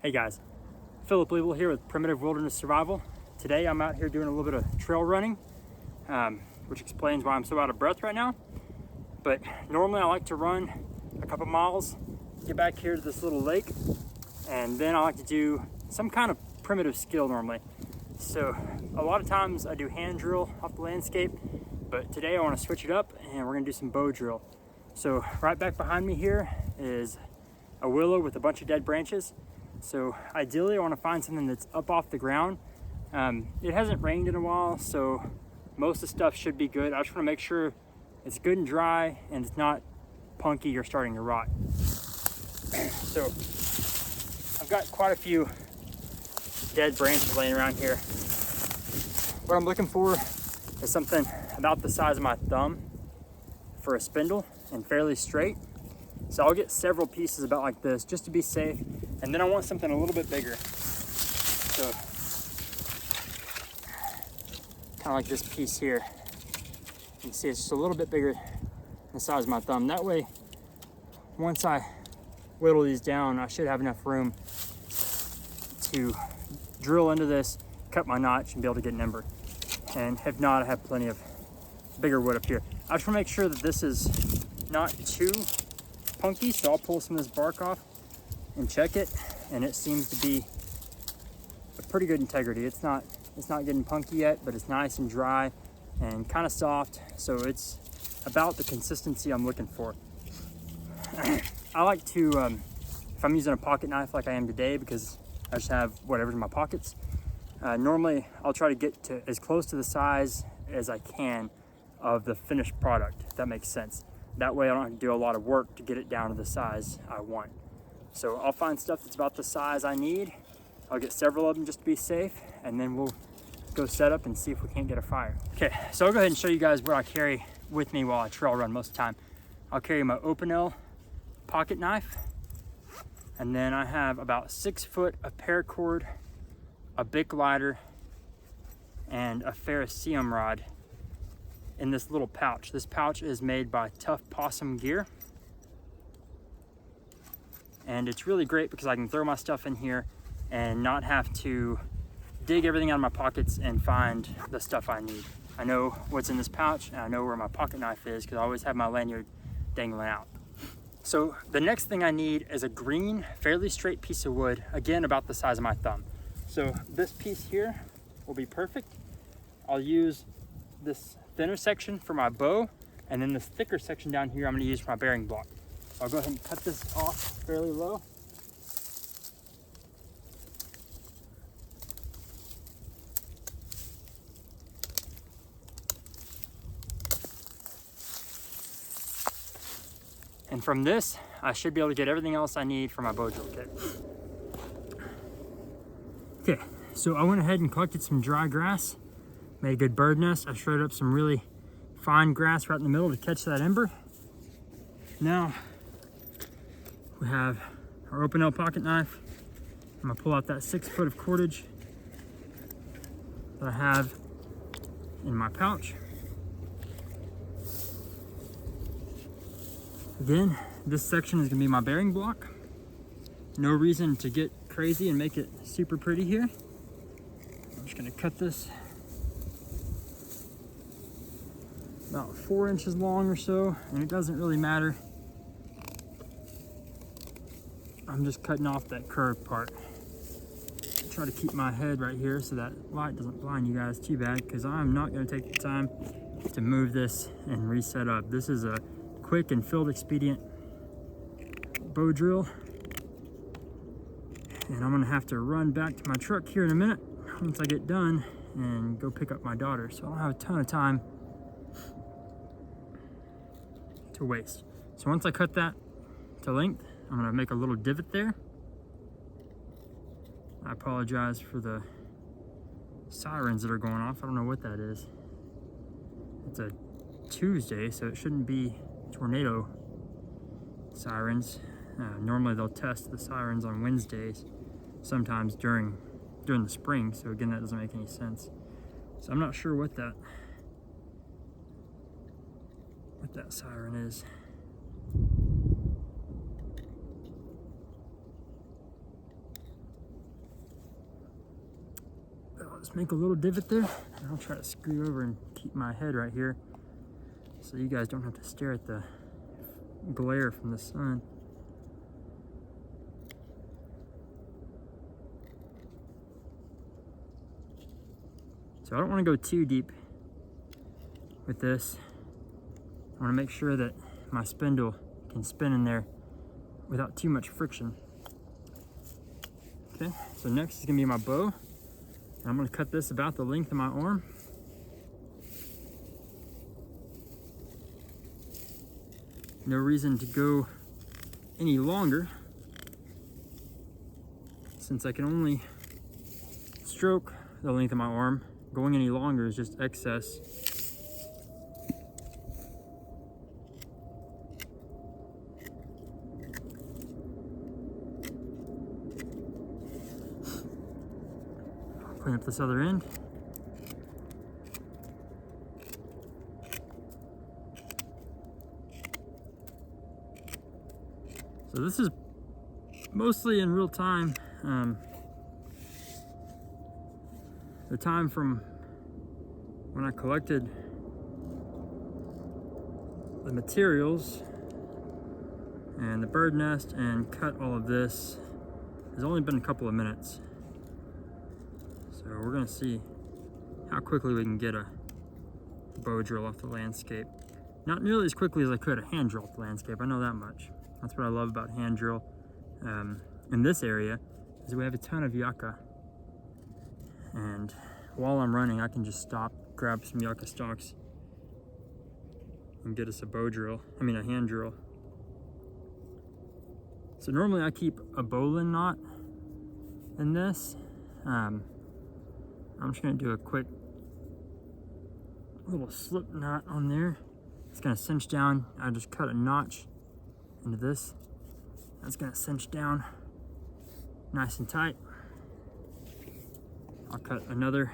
Hey guys, Philip Willow here with Primitive Wilderness Survival. Today I'm out here doing a little bit of trail running, which explains why I'm so out of breath right now. But normally I like to run a couple miles, get back here to this little lake, and then I like to do some kind of primitive skill normally. So a lot of times I do hand drill off the landscape, but today I want to switch it up and we're going to do some bow drill. So right back behind me here is a willow with a bunch of dead branches. So ideally I want to find something that's up off the ground. It hasn't rained in a while, so most of the stuff should be good. I just want to make sure it's good and dry and it's not punky or starting to rot. So I've got quite a few dead branches laying around here. What I'm looking for is something about the size of my thumb for a spindle and fairly straight. So I'll get several pieces about like this just to be safe. And then I want something a little bit bigger. So kind of like this piece here. You can see it's just a little bit bigger than the size of my thumb. That way, once I whittle these down, I should have enough room to drill into this, cut my notch, and be able to get an ember. And if not, I have plenty of bigger wood up here. I just want to make sure that this is not too punky, so I'll pull some of this bark off and check it, and it seems to be a pretty good integrity. It's not getting punky yet, but it's nice and dry and kind of soft, so it's about the consistency I'm looking for. I like to, if I'm using a pocket knife like I am today, because I just have whatever's in my pockets, normally I'll try to get to as close to the size as I can of the finished product, if that makes sense. That way I don't have to do a lot of work to get it down to the size I want. So I'll find stuff that's about the size I need. I'll get several of them just to be safe, and then we'll go set up and see if we can't get a fire. Okay, so I'll go ahead and show you guys what I carry with me while I trail run most of the time. I'll carry my Opinel pocket knife, and then I have about 6 foot of paracord, a Bic lighter, and a ferrocerium rod in this little pouch. This pouch is made by Tough Possum Gear. And it's really great because I can throw my stuff in here and not have to dig everything out of my pockets and find the stuff I need. I know what's in this pouch, and I know where my pocket knife is because I always have my lanyard dangling out. So the next thing I need is a green, fairly straight piece of wood, again about the size of my thumb. So this piece here will be perfect. I'll use this thinner section for my bow, and then this thicker section down here I'm going to use for my bearing block. I'll go ahead and cut this off fairly low. And from this, I should be able to get everything else I need for my bow drill kit. Okay, so I went ahead and collected some dry grass, made a good bird nest. I shredded up some really fine grass right in the middle to catch that ember. Now, we have our Opinel pocket knife. I'm gonna pull out that 6 foot of cordage that I have in my pouch. Again, this section is gonna be my bearing block. No reason to get crazy and make it super pretty here. I'm just gonna cut this about 4 inches long or so, and it doesn't really matter. I'm just cutting off that curved part. Try to keep my head right here so that light doesn't blind you guys too bad, because I'm not going to take the time to move this and reset up. This is a quick and field expedient bow drill, and I'm going to have to run back to my truck here in a minute once I get done and go pick up my daughter, so I don't have a ton of time to waste. So once I cut that to length, I'm gonna make a little divot there. I apologize for the sirens that are going off. I don't know what that is. It's a Tuesday, so it shouldn't be tornado sirens. Normally they'll test the sirens on Wednesdays, sometimes during the spring. So again, that doesn't make any sense. So I'm not sure what that siren is. I'll just make a little divot there, and I'll try to screw over and keep my head right here so you guys don't have to stare at the glare from the sun. So I don't want to go too deep with this. I want to make sure that my spindle can spin in there without too much friction. Okay, so next is going to be my bow. And I'm going to cut this about the length of my arm. No reason to go any longer, since I can only stroke the length of my arm. Going any longer is just excess. Clean up this other end. So this is mostly in real time. The time from when I collected the materials and the bird nest and cut all of this has only been a couple of minutes. So we're gonna see how quickly we can get a bow drill off the landscape. Not nearly as quickly as I could a hand drill off the landscape, I know that much. That's what I love about hand drill in this area, is we have a ton of yucca. And while I'm running, I can just stop, grab some yucca stalks, and get us a bow drill, I mean a hand drill. So normally I keep a bowline knot in this. I'm just gonna do a quick little slip knot on there. It's gonna cinch down. I just cut a notch into this. That's gonna cinch down nice and tight. I'll cut another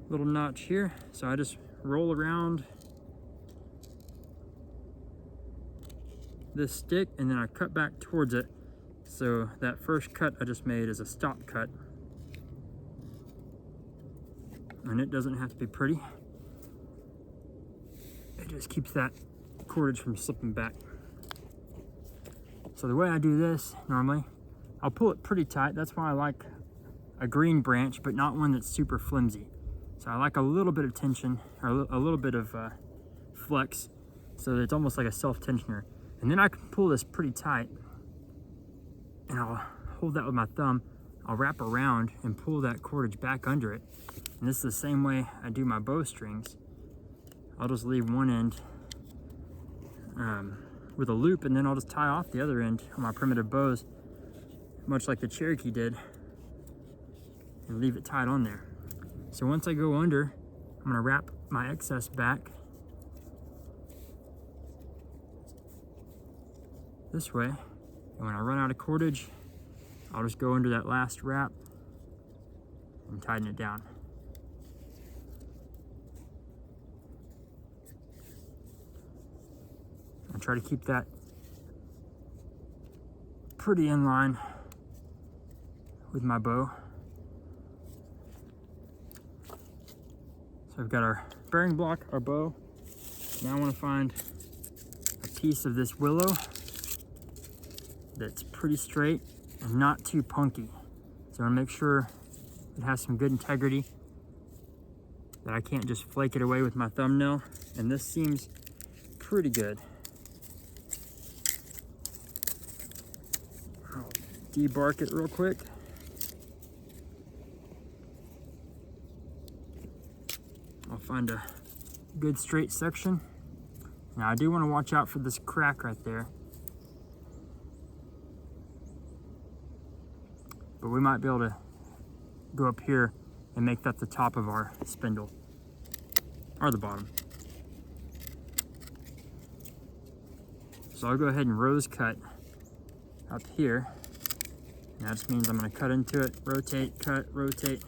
little notch here. So I just roll around this stick and then I cut back towards it. So that first cut I just made is a stop cut. And it doesn't have to be pretty. It just keeps that cordage from slipping back. So the way I do this normally, I'll pull it pretty tight. That's why I like a green branch, but not one that's super flimsy. So I like a little bit of tension, or a little bit of flex, so that it's almost like a self-tensioner. And then I can pull this pretty tight, and I'll hold that with my thumb. I'll wrap around and pull that cordage back under it. And this is the same way I do my bowstrings. I'll just leave one end with a loop, and then I'll just tie off the other end on my primitive bows, much like the Cherokee did, and leave it tied on there. So once I go under, I'm gonna wrap my excess back this way. And when I run out of cordage, I'll just go under that last wrap and tighten it down. I try to keep that pretty in line with my bow. So I've got our bearing block, our bow. Now I want to find a piece of this willow that's pretty straight and not too punky. So I want to make sure it has some good integrity, that I can't just flake it away with my thumbnail. And this seems pretty good. I'll debark it real quick. I'll find a good straight section. Now I do want to watch out for this crack right there. But we might be able to go up here and make that the top of our spindle, or the bottom. So I'll go ahead and rose cut up here. And that just means I'm going to cut into it, rotate, cut, rotate.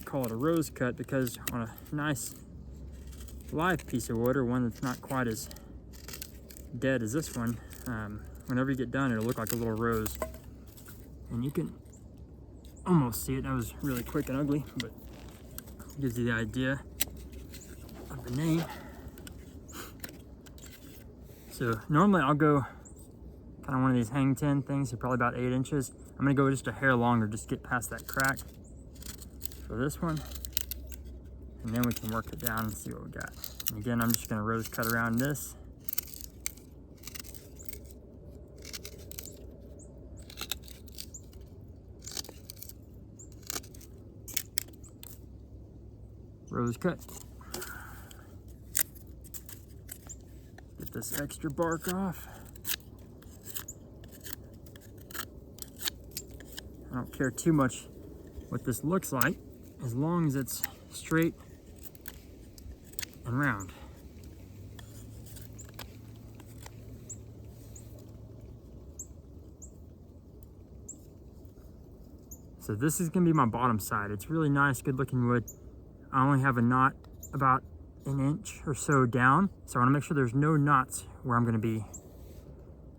Call it a rose cut because on a nice live piece of wood, or one that's not quite as dead as this one, whenever you get done, it'll look like a little rose. And you can almost see it. That was really quick and ugly, but it gives you the idea of the name. So normally I'll go kind of one of these hang 10 things, so probably about 8 inches. I'm gonna go just a hair longer, just get past that crack for this one. And then we can work it down and see what we got. And again, I'm just gonna rose cut around this. Rose cut. Get this extra bark off. I don't care too much what this looks like, as long as it's straight and round. So this is gonna be my bottom side. It's really nice, good looking wood. I only have a knot about 1 inch or so down, so I wanna make sure there's no knots where I'm gonna be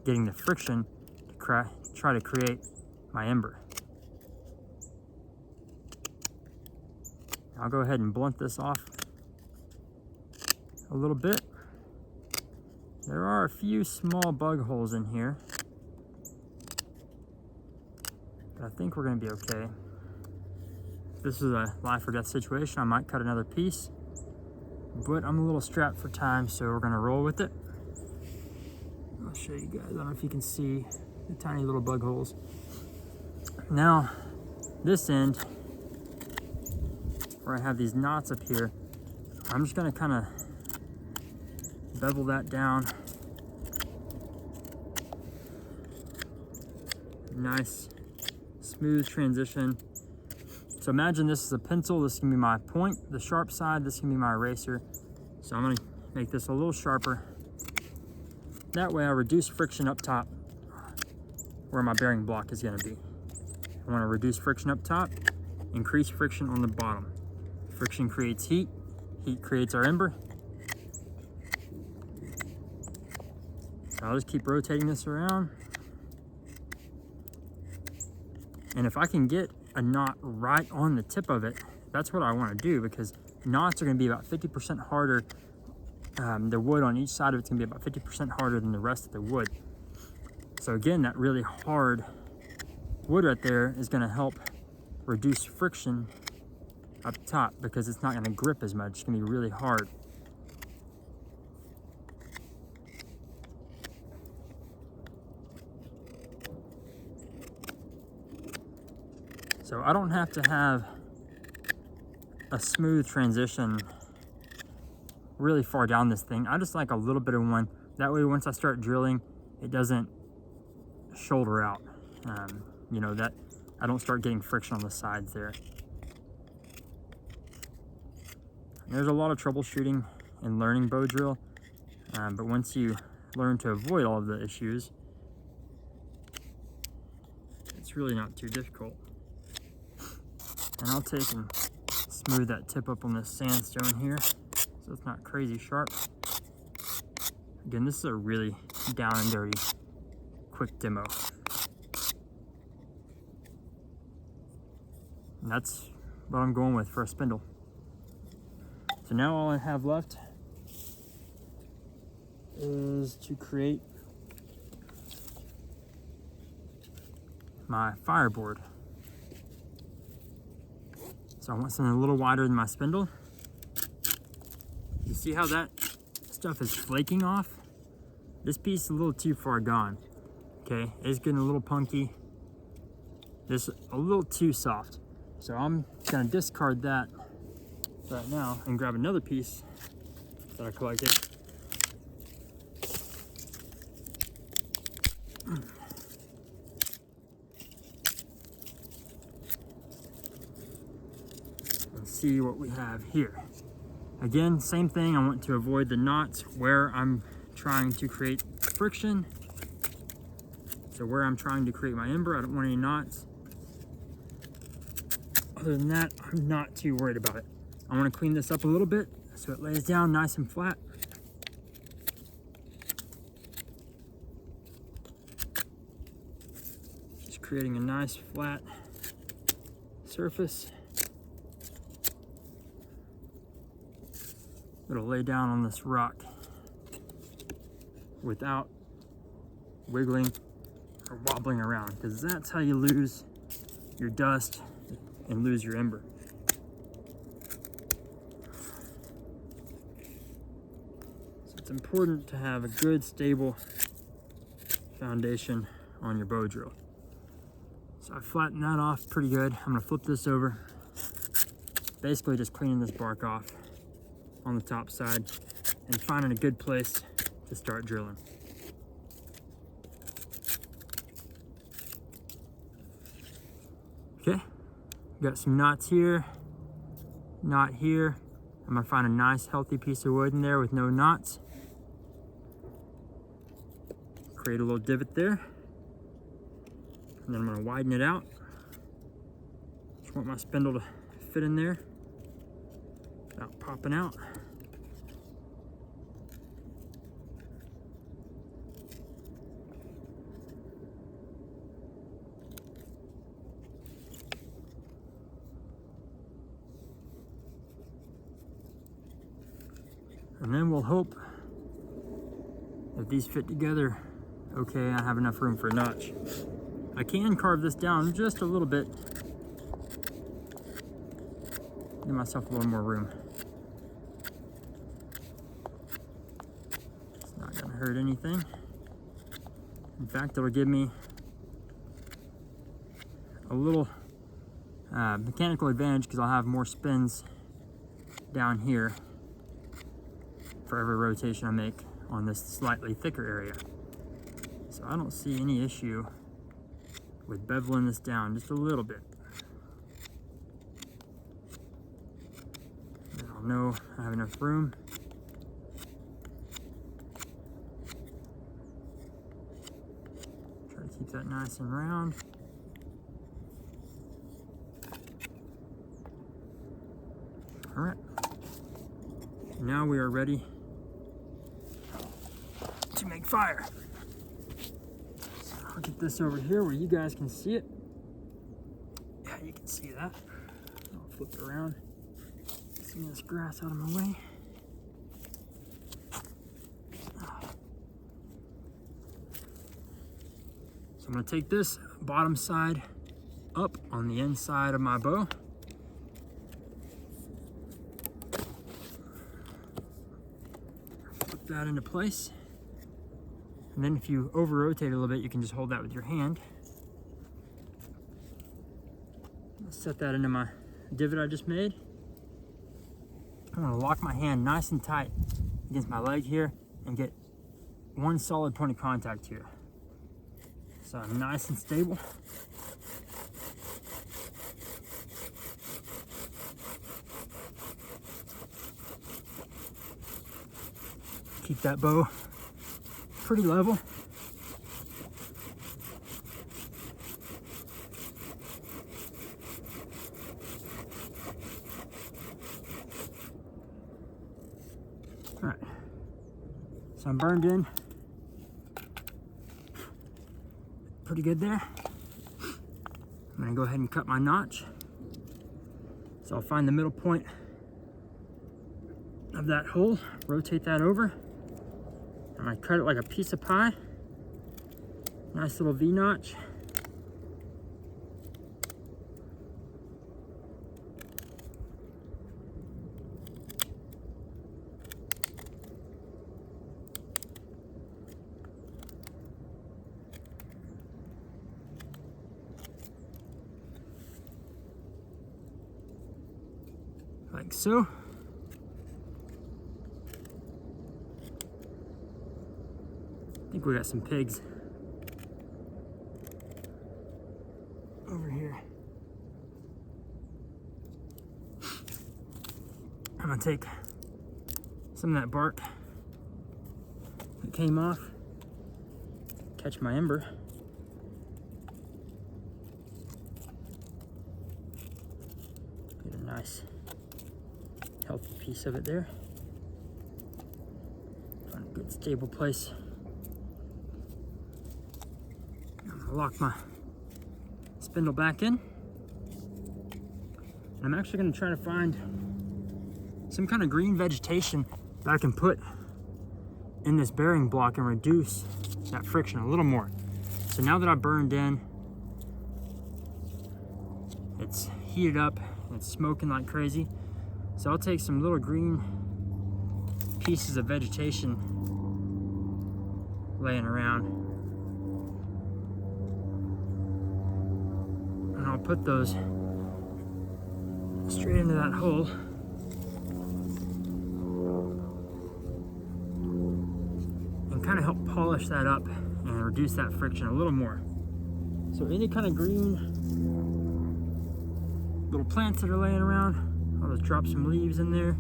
getting the friction to try to create my ember. I'll go ahead and blunt this off a little bit. There are a few small bug holes in here, but I think we're gonna be okay. If this is a life or death situation, I might cut another piece, but I'm a little strapped for time, so we're gonna roll with it. I'll show you guys, I don't know if you can see the tiny little bug holes. Now, this end, where I have these knots up here, I'm just gonna kind of bevel that down. Nice, smooth transition. So imagine this is a pencil, this can be my point, the sharp side, this can be my eraser. So I'm gonna make this a little sharper. That way I reduce friction up top where my bearing block is gonna be. I wanna reduce friction up top, increase friction on the bottom. Friction creates heat, heat creates our ember. So I'll just keep rotating this around. And if I can get a knot right on the tip of it, that's what I want to do, because knots are going to be about 50% harder. The wood on each side of it's going to be about 50% harder than the rest of the wood. So again, that really hard wood right there is going to help reduce friction up top, because it's not going to grip as much. It's going to be really hard. So I don't have to have a smooth transition really far down this thing. I just like a little bit of one. That way once I start drilling, it doesn't shoulder out. You know, that I don't start getting friction on the sides there. There's a lot of troubleshooting and learning bow drill, but once you learn to avoid all of the issues, it's really not too difficult. And I'll take and smooth that tip up on this sandstone here, so it's not crazy sharp. Again, this is a really down and dirty, quick demo. And that's what I'm going with for a spindle. So now all I have left is to create my fireboard. So I want something a little wider than my spindle. You see how that stuff is flaking off? This piece is a little too far gone. Okay, it's getting a little punky. This is a little too soft. So I'm gonna discard that right now and grab another piece that I collected. And see what we have here. Again, same thing, I want to avoid the knots where I'm trying to create friction. So where I'm trying to create my ember, I don't want any knots. Other than that, I'm not too worried about it. I want to clean this up a little bit so it lays down nice and flat. creating a nice flat surface. It'll lay down on this rock without wiggling or wobbling around, because that's how you lose your dust and lose your ember. So it's important to have a good, stable foundation on your bow drill. So I flattened that off pretty good. I'm gonna flip this over. Basically just cleaning this bark off on the top side and finding a good place to start drilling. Okay, got some knots here, knot here. I'm gonna find a nice healthy piece of wood in there with no knots. Create a little divot there. And then I'm gonna widen it out. Just want my spindle to fit in there without popping out. And then we'll hope that these fit together okay. I have enough room for a notch. I can carve this down just a little bit. Give myself a little more room. It's not gonna hurt anything. In fact, it'll give me a little mechanical advantage because I'll have more spins down here for every rotation I make on this slightly thicker area. So I don't see any issue with beveling this down just a little bit. And I'll know I have enough room. Try to keep that nice and round. All right. Now we are ready to make fire. So I'll get this over here where you guys can see it. Yeah, you can see that. I'll flip it around. See this grass out of my way. So I'm gonna take this bottom side up on the inside of my bow. Flip that into place. And then if you over rotate a little bit, you can just hold that with your hand. Let's set that into my divot I just made. I'm gonna lock my hand nice and tight against my leg here and get one solid point of contact here. So I'm nice and stable. Keep that bow pretty level. All right, so I'm burned in pretty good there. I'm gonna go ahead and cut my notch. So I'll find the middle point of that hole, rotate that over. I'm gonna cut it like a piece of pie. Nice little V-notch. Like so. I think we got some pigs over here. I'm gonna take some of that bark that came off, catch my ember. Get a nice healthy piece of it there. Find a good stable place. I'm gonna lock my spindle back in. And I'm actually gonna try to find some kind of green vegetation that I can put in this bearing block and reduce that friction a little more. So now that I've burned in, it's heated up, and it's smoking like crazy. So I'll take some little green pieces of vegetation laying around, and I'll put those straight into that hole. And kind of help polish that up and reduce that friction a little more. So any kind of green little plants that are laying around, I'll just drop some leaves in there.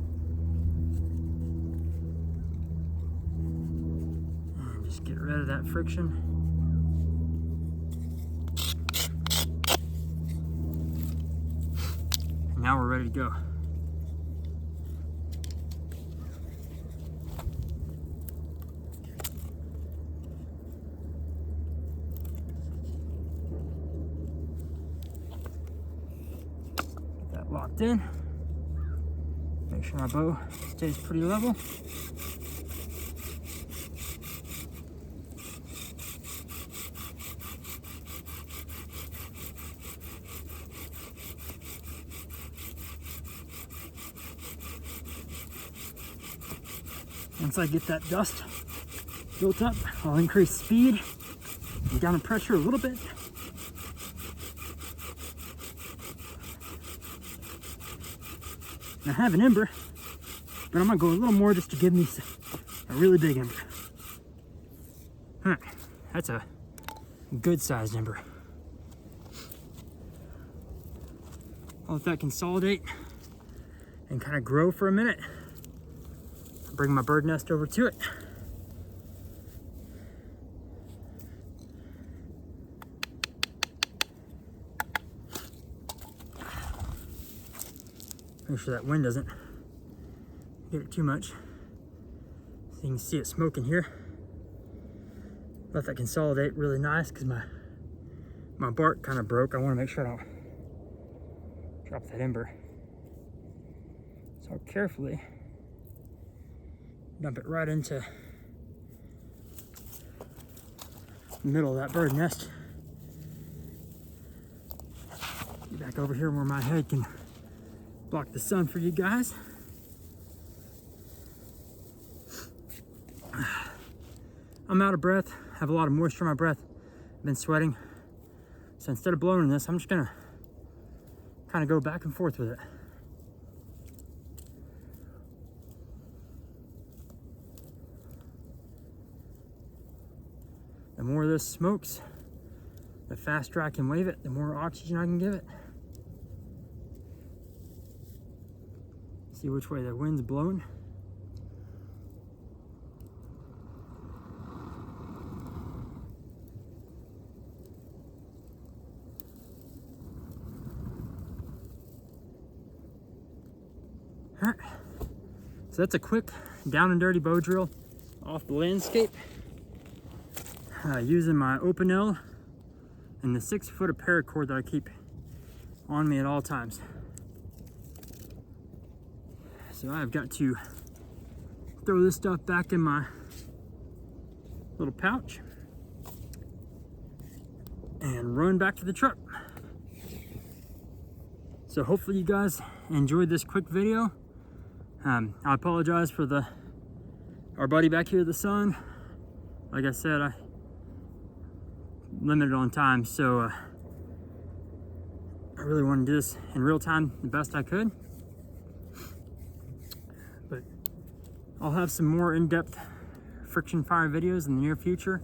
And just get rid of that friction. And now we're ready to go. Locked in. Make sure my bow stays pretty level. Once I get that dust built up, I'll increase speed and down the pressure a little bit. I have an ember, but I'm gonna go a little more just to give me a really big ember. All right, that's a good sized ember. I'll let that consolidate and kind of grow for a minute. Bring my bird nest over to it. Make sure that wind doesn't get it too much. So you can see it smoking here. Let that consolidate really nice because my bark kind of broke. I want to make sure I don't drop that ember. So I'll carefully dump it right into the middle of that bird nest. Get back over here where my head can block the sun for you guys. I'm out of breath, have a lot of moisture in my breath, been sweating. So instead of blowing this, I'm just gonna kind of go back and forth with it. The more this smokes, the faster I can wave it, the more oxygen I can give it. See which way the wind's blowing. All right, so that's a quick down and dirty bow drill off the landscape. Using my open L and the 6 foot of paracord that I keep on me at all times. So I've got to throw this stuff back in my little pouch and run back to the truck. So hopefully you guys enjoyed this quick video. I apologize for our buddy back here, the sun. Like I said, I limited on time, so I really want to do this in real time the best I could. But I'll have some more in-depth friction fire videos in the near future,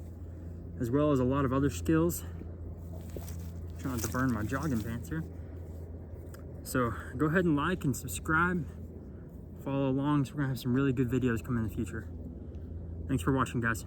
as well as a lot of other skills. I'm trying not to burn my jogging pants here. So go ahead and like and subscribe, follow along, so we're gonna have some really good videos coming in the future. Thanks for watching, guys.